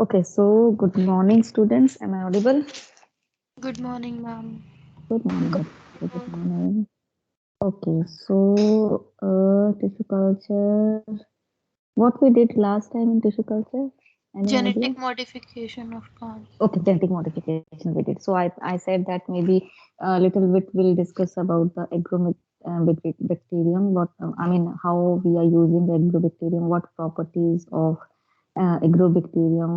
Okay, so good morning, students. Am I audible? Good morning, ma'am. Good morning. Good Okay, good morning. morning. Okay, so tissue culture. What we did last time in tissue culture? Any idea? Genetic modification of plants. Okay, genetic modification we did. So I said that maybe a little bit we'll discuss about the agrobacterium. What I mean, how we are using the agrobacterium, what properties of agrobacterium,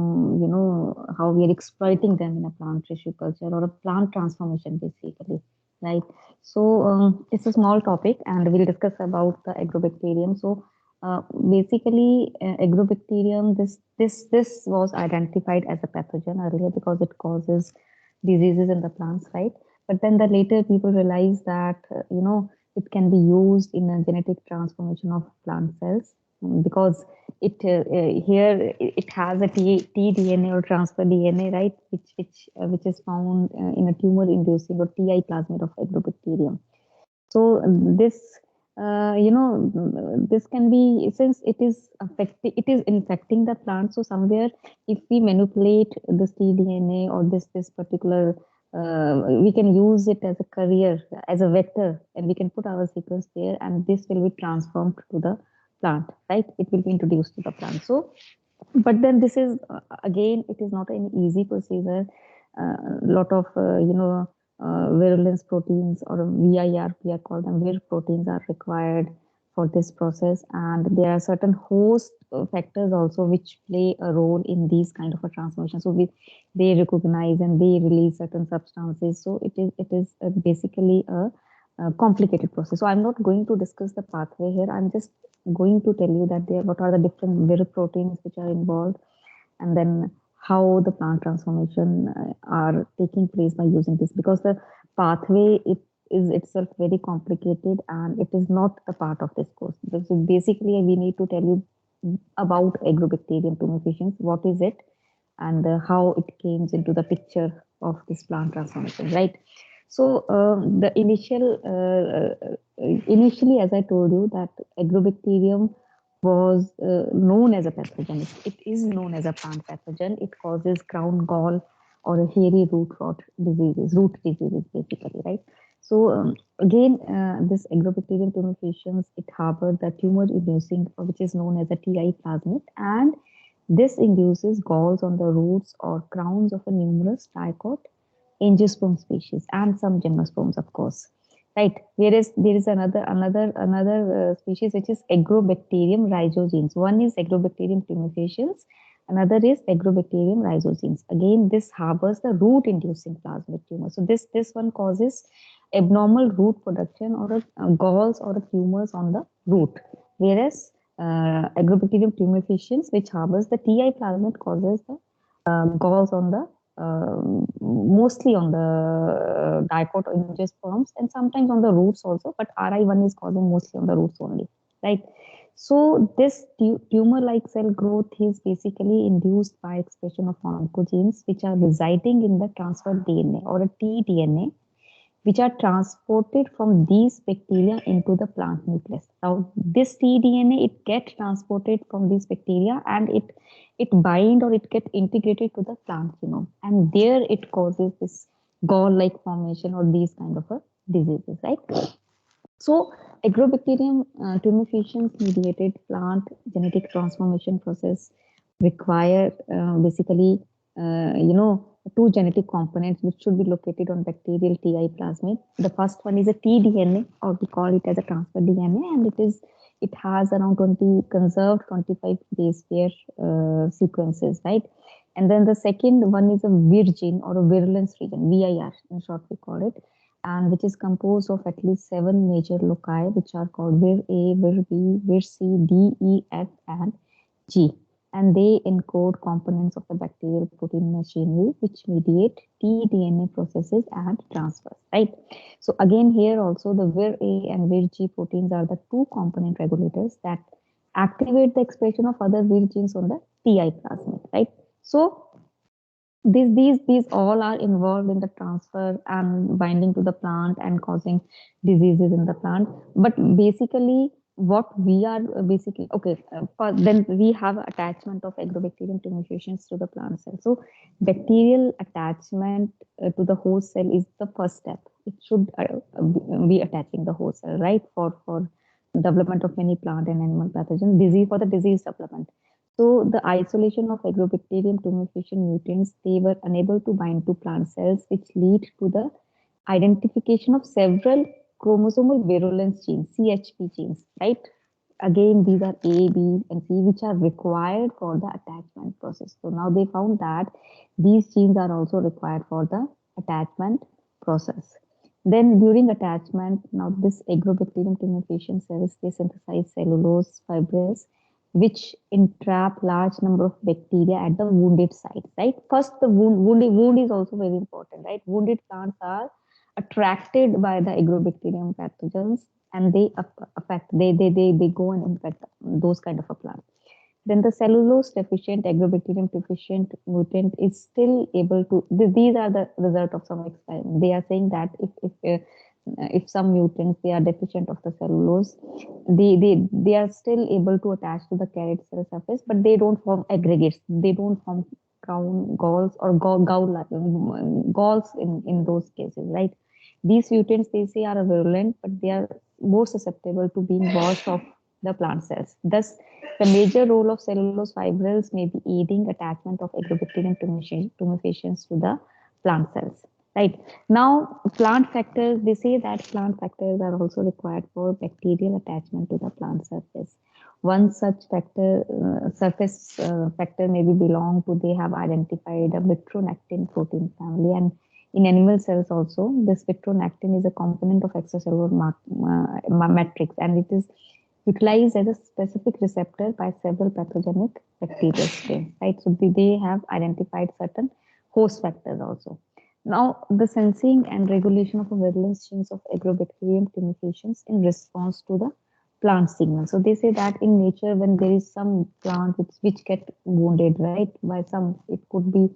how we are exploiting them in a plant tissue culture or a plant transformation, basically, right? So it's a small topic, and we'll discuss about the agrobacterium. So basically, agrobacterium, this was identified as a pathogen earlier because it causes diseases in the plants, right? But then the later people realized that it can be used in a genetic transformation of plant cells, because here it has a tDNA or transfer DNA, right, which is found in a tumor inducing or Ti plasmid of agrobacterium. So this this can be, since it is infecting the plant. So somewhere, if we manipulate this tDNA or this particular, we can use it as a carrier, as a vector, and we can put our sequence there, and this will be transformed to the plant, right? It will be introduced to the plant. So but then this is, again, it is not an easy procedure. Lot of virulence proteins, or vir, we are called them, vir proteins, are required for this process, and there are certain host factors also which play a role in these kind of a transformation. So they recognize and they release certain substances. So it is basically a complicated process. So I'm not going to discuss the pathway here. I'm just going to tell you that what are the different vir proteins which are involved, and then how the plant transformation are taking place by using this, because the pathway, it is itself very complicated, and it is not a part of this course. So basically, we need to tell you about Agrobacterium tumefaciens, what is it, and how it came into the picture of this plant transformation, right? So initially, as I told you, that Agrobacterium was known as a pathogen. It is known as a plant pathogen. It causes crown gall or a hairy root diseases, basically, right? So again, this Agrobacterium tumefaciens, it harbored the tumor-inducing, which is known as a Ti plasmid, and this induces galls on the roots or crowns of a numerous dicot angiosperm species and some gymnosperms, of course, right? Whereas there is another species which is Agrobacterium rhizogenes. One is Agrobacterium tumefaciens, another is Agrobacterium rhizogenes. Again, this harbors the root-inducing plasmid tumor. So this one causes abnormal root production, or galls or tumors on the root, whereas Agrobacterium tumefaciens, which harbors the Ti plasmid, causes the galls on the mostly on the dicot angiosperms, and sometimes on the roots also, but Ri1 is causing mostly on the roots only, right? So this tumor-like cell growth is basically induced by expression of oncogenes which are residing in the transferred DNA or a tDNA, which are transported from these bacteria into the plant nucleus. Now, this tDNA, it gets transported from these bacteria, and it bind or it get integrated to the plant genome, and there it causes this gall-like formation or these kind of a diseases, right? So, Agrobacterium tumefaciens mediated plant genetic transformation process require basically, two genetic components which should be located on bacterial Ti plasmid. The first one is a tDNA, or we call it as a transfer DNA, and it has around 20 conserved 25 base pair sequences, right? And then the second one is a vir gene, or a virulence region, VIR in short we call it, and which is composed of at least 7 major loci, which are called Vir A, Vir B, Vir C, D, E, F, and G. And they encode components of the bacterial protein machinery, which mediate tDNA processes and transfers, right? So again, here also the Vir A and Vir G proteins are the two component regulators that activate the expression of other Vir genes on the Ti plasmid, right? So these all are involved in the transfer and binding to the plant and causing diseases in the plant. But basically, what we are basically okay. Then we have attachment of agrobacterium to mutations to the plant cell. So bacterial attachment to the host cell is the first step. It should be attaching the host cell, right, for development of many plant and animal pathogens, disease for the disease development. So the isolation of Agrobacterium tumefaciens mutants, they were unable to bind to plant cells, which lead to the identification of several chromosomal virulence genes, CHP genes, right? Again, these are A, B, and C, which are required for the attachment process. So now they found that these genes are also required for the attachment process. Then during attachment, now this Agrobacterium tumefaciens cells, they synthesize cellulose fibrils, which entrap large number of bacteria at the wounded site, right? First, the wound is also very important, right? Wounded plants are attracted by the agrobacterium pathogens and they affect, they go and infect those kind of a plant. Then the cellulose deficient agrobacterium deficient mutant is still able to, these are the result of some experiment. They are saying that if some mutants, they are deficient of the cellulose, they are still able to attach to the carrot cell surface, but they don't form aggregates. They don't form crown galls or galls in those cases, right? These mutants, they say, are virulent, but they are more susceptible to being washed off the plant cells. Thus, the major role of cellulose fibrils may be aiding attachment of Agrobacterium tumefaciens to the plant cells. Right. Now, plant factors, they say that plant factors are also required for bacterial attachment to the plant surface. One such factor, surface factor may be belong to, they have identified a vitronectin protein family, and in animal cells also, this vitronectin is a component of extracellular matrix, and it is utilized as a specific receptor by several pathogenic bacterial strains, right? So they have identified certain host factors also. Now, the sensing and regulation of the virulence genes of Agrobacterium tumefaciens in response to the plant signal. So they say that in nature, when there is some plant which get wounded, right, by some, it could be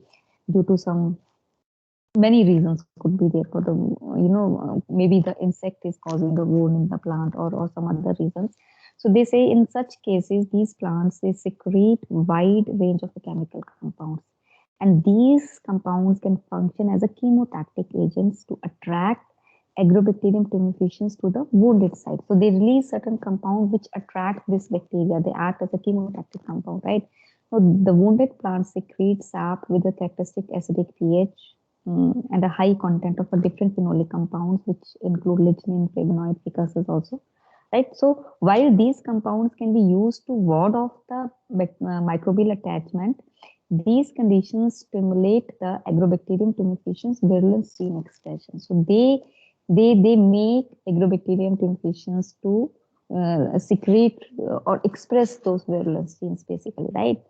due to some, many reasons could be there for the, maybe the insect is causing the wound in the plant, or some other reasons. So they say in such cases, these plants, they secrete wide range of the chemical compounds, and these compounds can function as a chemotactic agents to attract Agrobacterium tumefaciens to the wounded site. So they release certain compounds which attract this bacteria. They act as a chemotactic compound, right? So the wounded plants secrete sap with a characteristic acidic pH, and a high content of a different phenolic compounds, which include lignin, flavonoid, precursors also, right? So while these compounds can be used to ward off the microbial attachment, these conditions stimulate the Agrobacterium tumefaciens virulence gene expression. So they make Agrobacterium tumefaciens to secrete or express those virulence genes, basically, right?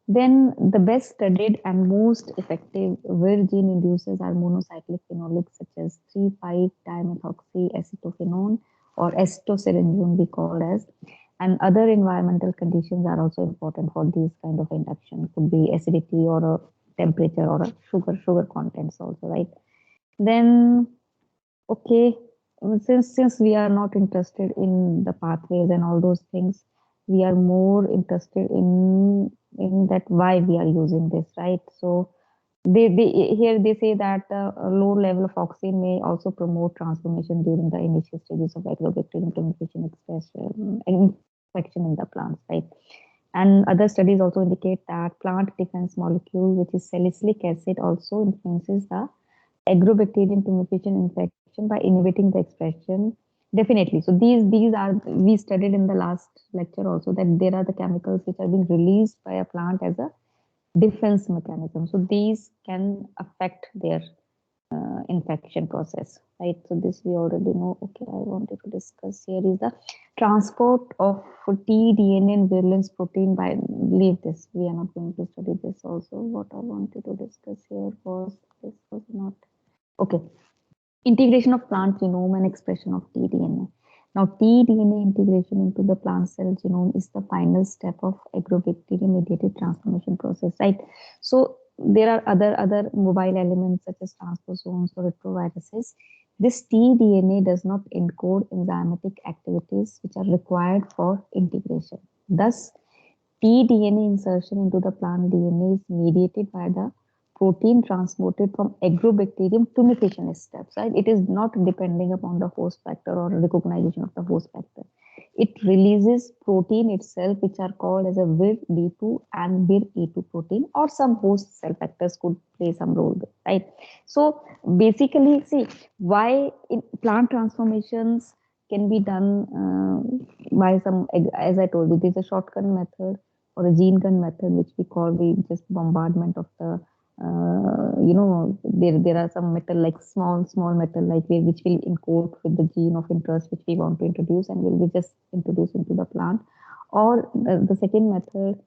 Then the best studied and most effective Vir gene inducers are monocyclic phenolics such as 3,5-dimethoxyacetophenone or acetylsalicylene, we call as. And other environmental conditions are also important for these kind of induction. Could be acidity or a temperature or a sugar contents also, right? Then, okay, since we are not interested in the pathways and all those things, we are more interested in that why we are using this, right? So they here they say that a low level of auxin may also promote transformation during the initial stages of agrobacterium tumefaciens expression, infection in the plants, right? And other studies also indicate that plant defense molecule, which is salicylic acid, also influences the Agrobacterium tumefaciens infection by inhibiting the expression. Definitely. So these are, we studied in the last lecture also, that there are the chemicals which are being released by a plant as a defense mechanism. So these can affect their infection process, right? So this we already know. Okay, I wanted to discuss here is the transport of Tdna and virulence protein by, leave this. We are not going to study this also. What I wanted to discuss here was, this was not, okay. Integration of plant genome and expression of tDNA. Now, tDNA integration into the plant cell genome is the final step of agrobacterium mediated transformation process, right? So there are other mobile elements such as transposomes or retroviruses. This tDNA does not encode enzymatic activities which are required for integration. Thus, tDNA insertion into the plant DNA is mediated by the protein transported from agrobacterium to mutation steps, right? It is not depending upon the host factor or recognition of the host factor. It releases protein itself, which are called as a Vir-D2 and Vir-E2 protein, or some host cell factors could play some role there, right? So basically, see why in plant transformations can be done by some, as I told you, there's a shotgun method or a gene gun method, which we just bombardment of the there are some metal like small metal like which will encode with the gene of interest which we want to introduce and will be just introduced into the plant. Or the second method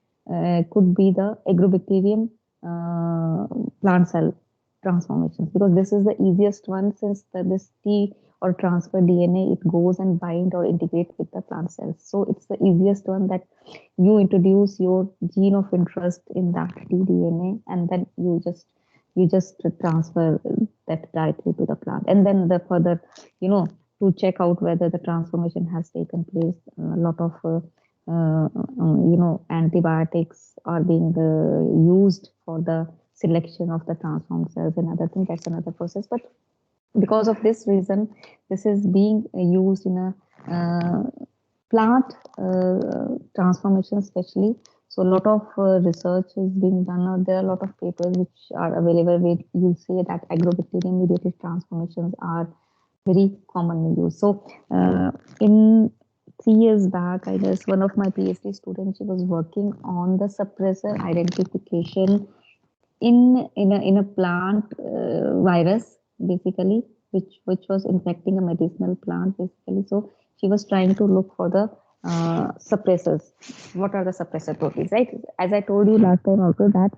could be the agrobacterium plant cell transformations, because this is the easiest one, since this T or transfer DNA, it goes and bind or integrate with the plant cells. So it's the easiest one, that you introduce your gene of interest in that tDNA, and then you just transfer that directly to the plant, and then the further, to check out whether the transformation has taken place. A lot of antibiotics are being used for the selection of the transformed cells and other things. That's another process, but because of this reason, this is being used in a plant transformation especially. So a lot of research is being done, or there are a lot of papers which are available where you'll see that agrobacterium mediated transformations are very commonly used. So in 3 years back, I guess one of my PhD students, she was working on the suppressor identification in a plant virus, basically, which was infecting a medicinal plant, basically. So she was trying to look for the suppressors. What are the suppressor proteins, right? As I told you last time also, that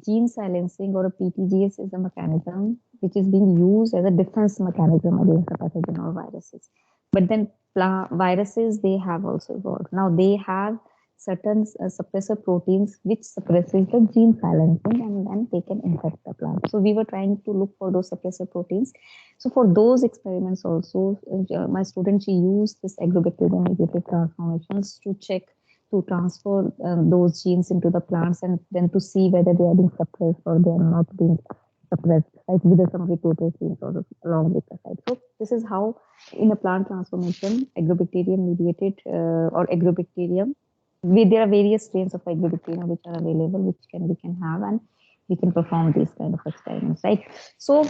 gene silencing or a PTGS is a mechanism which is being used as a defense mechanism against the pathogen or viruses. But then viruses, they have also evolved. Now they have certain suppressor proteins which suppresses the gene silencing, and then they can infect the plant. So we were trying to look for those suppressor proteins. So for those experiments also, my student, she used this agrobacterium mediated transformations to check, to transfer those genes into the plants, and then to see whether they are being suppressed or they are not being suppressed, like with some reporter genes or along with the side. So this is how in a plant transformation, agrobacterium mediated or agrobacterium, there are various strains of agrobacterium which are available, which we can have, and we can perform these kind of experiments, right? So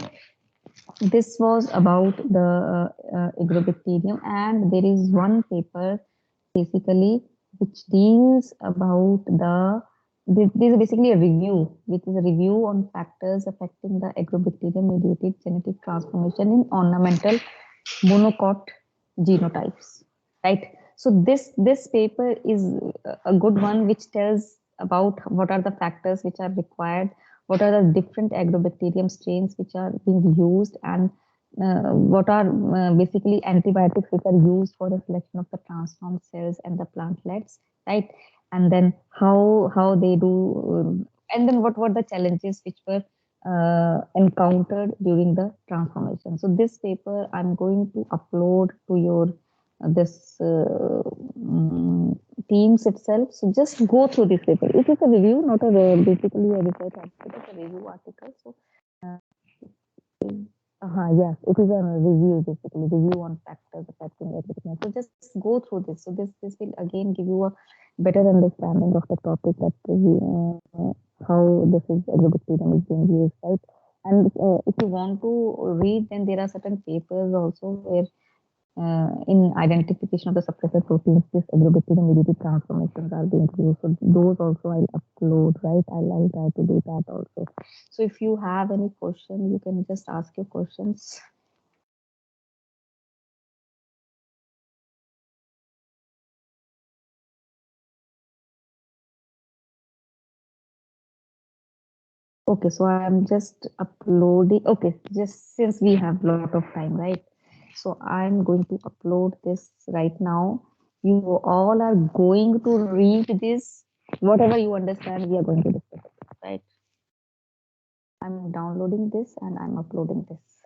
this was about the agrobacterium, and there is one paper basically which deals about this is basically a review, which is a review on factors affecting the agrobacterium mediated genetic transformation in ornamental monocot genotypes, right? So this paper is a good one, which tells about what are the factors which are required, what are the different agrobacterium strains which are being used, and what are basically antibiotics which are used for the selection of the transformed cells and the plantlets, right? And then how they do, and then what were the challenges which were encountered during the transformation. So this paper I'm going to upload to your this Teams itself. So just go through this paper. It is a review, not a basically a research article, it's a review article. So yes, it is a review, basically review on factors affecting everything. So just go through this. So this will again give you a better understanding of the topic, that how this is agrobacterium is being used, right? And if you want to read, then there are certain papers also where in identification of the suppressor proteins, this agrobacterium mediated transformations are being used. So those also I'll upload, right? I'll try to do that also. So if you have any question, you can just ask your questions. Okay, so I'm just uploading. Okay, just since we have a lot of time, right? So I'm going to upload this right now. You all are going to read this. Whatever you understand, we are going to discuss it, right? I'm downloading this and I'm uploading this.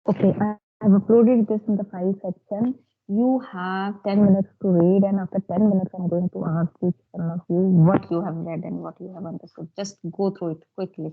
Okay, I've uploaded this in the file section. You have 10 minutes to read, and after 10 minutes, I'm going to ask each one of you what you have read and what you have understood. Just go through it quickly.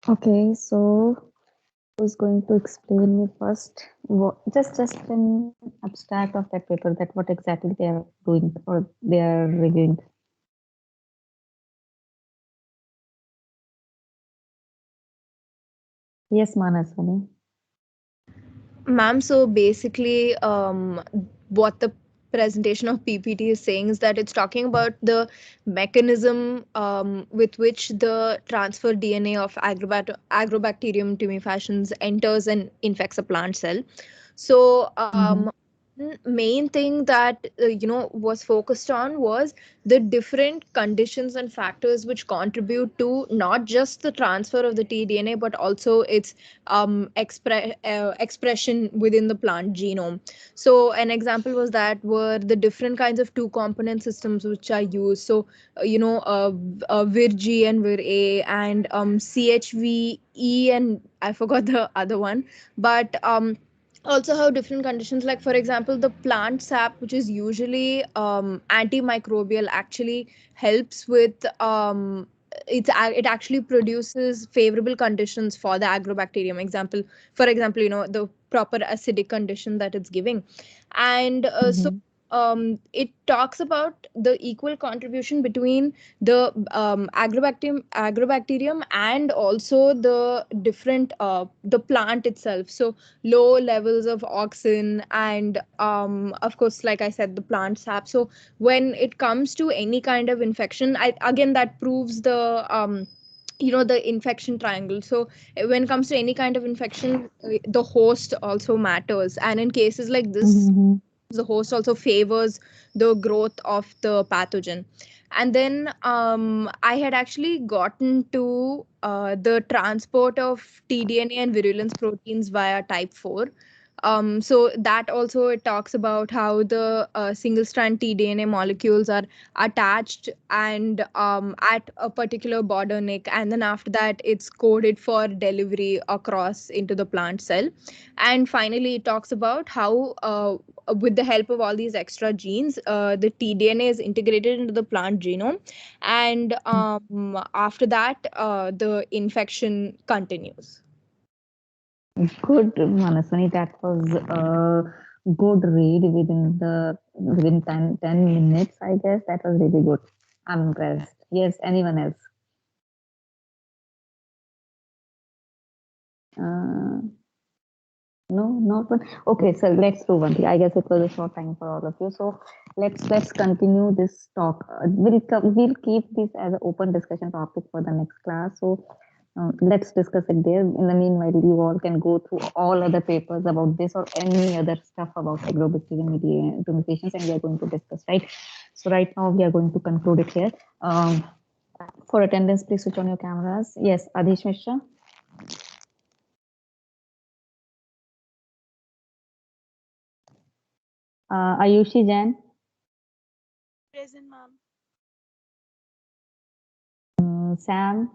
Okay, so who's going to explain me first? Just an abstract of that paper, that what exactly they are doing or they are reviewing. Yes, Manaswani. Ma'am, so basically, what the presentation of PPT is saying is that it's talking about the mechanism with which the transfer DNA of Agrobacterium tumefaciens enters and infects a plant cell. So, main thing that was focused on was the different conditions and factors which contribute to not just the transfer of the tDNA but also its expression within the plant genome. So an example was that were the different kinds of two component systems which are used. So virg and vir a and chve and I forgot the other one, but also have different conditions, like for example the plant sap, which is usually antimicrobial, actually helps with it actually produces favorable conditions for the agrobacterium. For example, the proper acidic condition that it's giving. And it talks about the equal contribution between the agrobacterium and also the different the plant itself. So low levels of auxin and of course, like I said, the plant sap. So when it comes to any kind of infection, again that proves the infection triangle. So when it comes to any kind of infection, the host also matters, and in cases like this, Mm-hmm. the host also favors the growth of the pathogen. And then I had actually gotten to the transport of tDNA and virulence proteins via type 4. So that also, it talks about how the single strand tDNA molecules are attached and at a particular border nick, and then after that it's coded for delivery across into the plant cell. And finally it talks about how with the help of all these extra genes, the tDNA is integrated into the plant genome, and after that the infection continues. Good, Manaswani. That was a good read within 10 minutes, I guess. That was really good. I'm impressed. Yes, anyone else? Uh, no, not one. Okay, so let's do one thing. I guess it was a short time for all of you. So let's continue this talk. We'll keep this as an open discussion topic for the next class. So let's discuss it there. In the meanwhile, you all can go through all other papers about this or any other stuff about agrobacterial mutations, and we are going to discuss, right? So right now we are going to conclude it here. For attendance, please switch on your cameras. Yes, Adish Mishra. Ayushi Jain. Present, ma'am. Sam.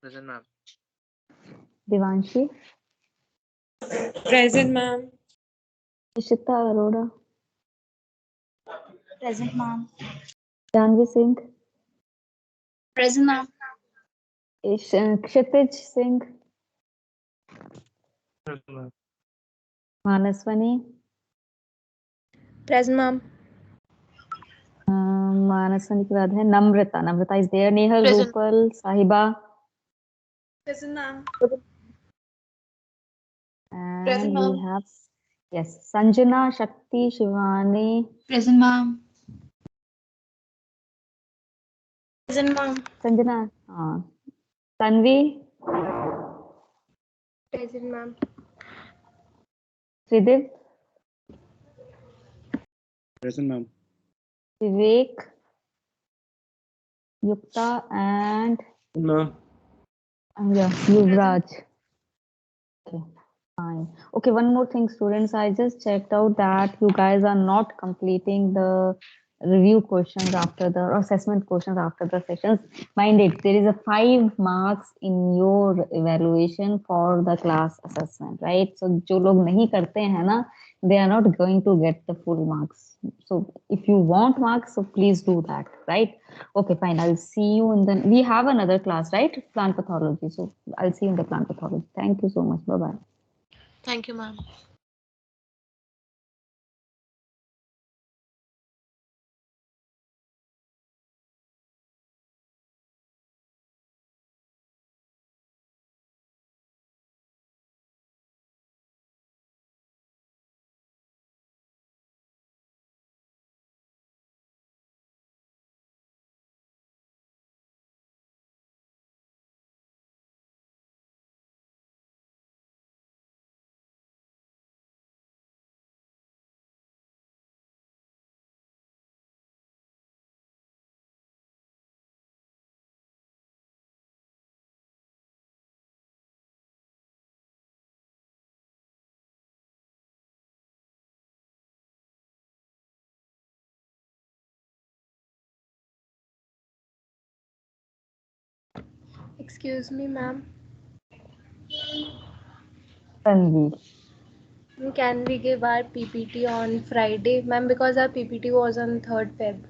Present, ma'am. Devanshi. Present, ma'am. Ishita Arora. Present, ma'am. Janvi Singh. Present, ma'am. Kshitij Singh. Present, ma'am. Manaswani. Present, ma'am. Manaswani के बाद है Namrata. Namrata is there. Nehal, Present. Gopal, Sahiba. Present, ma'am. And Present, we ma'am. have, yes, Sanjana, Shakti, Shivani. Present, ma'am. Present, ma'am. Sanjana. Tanvi. Present, ma'am. Tridiv. Present, ma'am. Vivek. Yukta and No. yeah, Yuvraj. Okay, fine. Okay, one more thing, students. I just checked out that you guys are not completing the review questions after the, or assessment questions after the sessions. Mind it, there is a 5 marks in your evaluation for the class assessment, right? So जो लोग नहीं करते हैं ना, they are not going to get the full marks. So if you want marks, so please do that, right? Okay, fine. I'll see you in the, we have another class, right? Plant pathology. So I'll see you in the plant pathology. Thank you so much. Bye-bye. Thank you, ma'am. Excuse me, ma'am. Tanvi. Can we give our PPT on Friday, ma'am? Because our PPT was on 3rd Feb.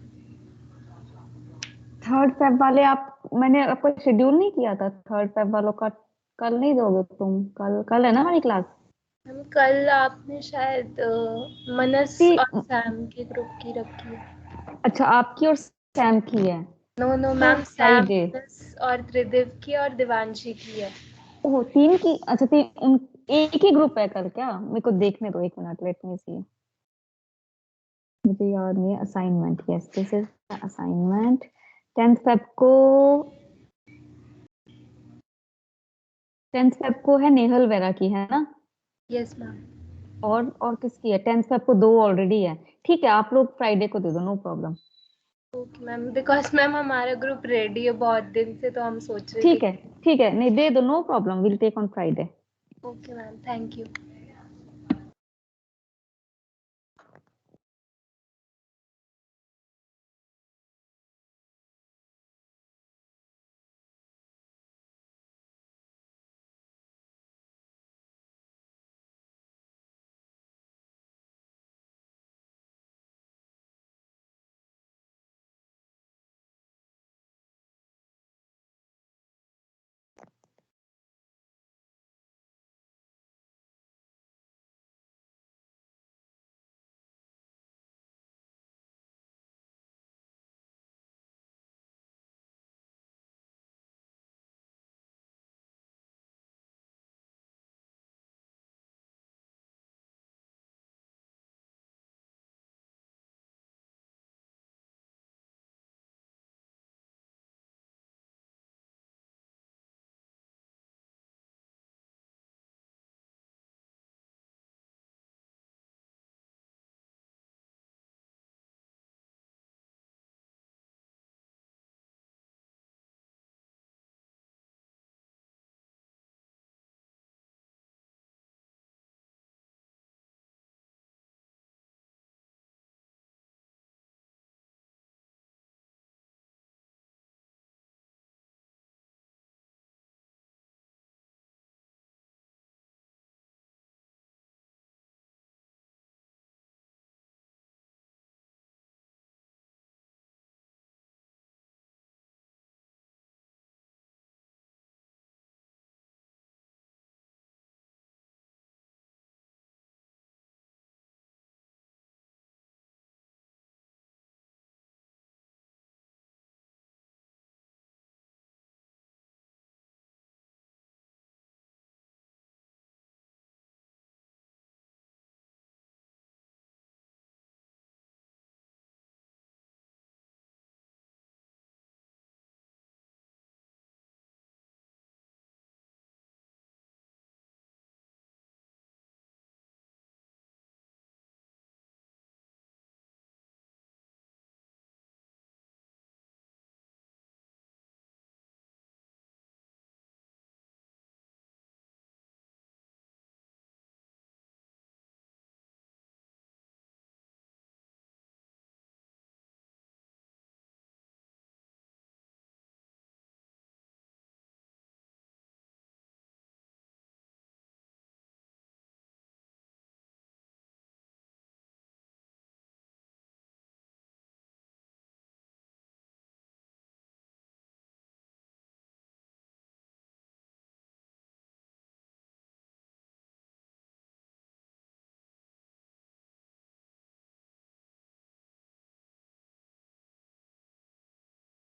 3rd Feb वाले आप, मैंने आपको schedule नहीं किया था 3rd Feb वालों का? कल नहीं दोगे तुम? कल है ना हमारी क्लास? मैम कल आपने शायद मनस और सैम के ग्रुप की रखी है। अच्छा, आपकी और सैम की है? No ma'am, Sam, Friday. Manas और त्रिदेव की और दिवांशी की है। ओह, 3 की? अच्छा, 3 एक ही ग्रुप है कल क्या? मेरे को देखने दो 1 मिनट, लेट मी सी। मुझे याद नहीं है। Assignment, yes, this is assignment. 10th Feb को, 10th Feb को है नेहल वेरा की, है ना? Yes ma'am. और किसकी है? 10th Feb को 2 ऑलरेडी है। ठीक है, आप लोग फ्राइडे को दे दो, no problem. Okay ma'am, because ma'am हमारा ग्रुप रेडी है बहुत दिन से, तो हम सोच रहे थे। ठीक है, नहीं दे दो, no problem, will take on Friday. Okay ma'am, thank you.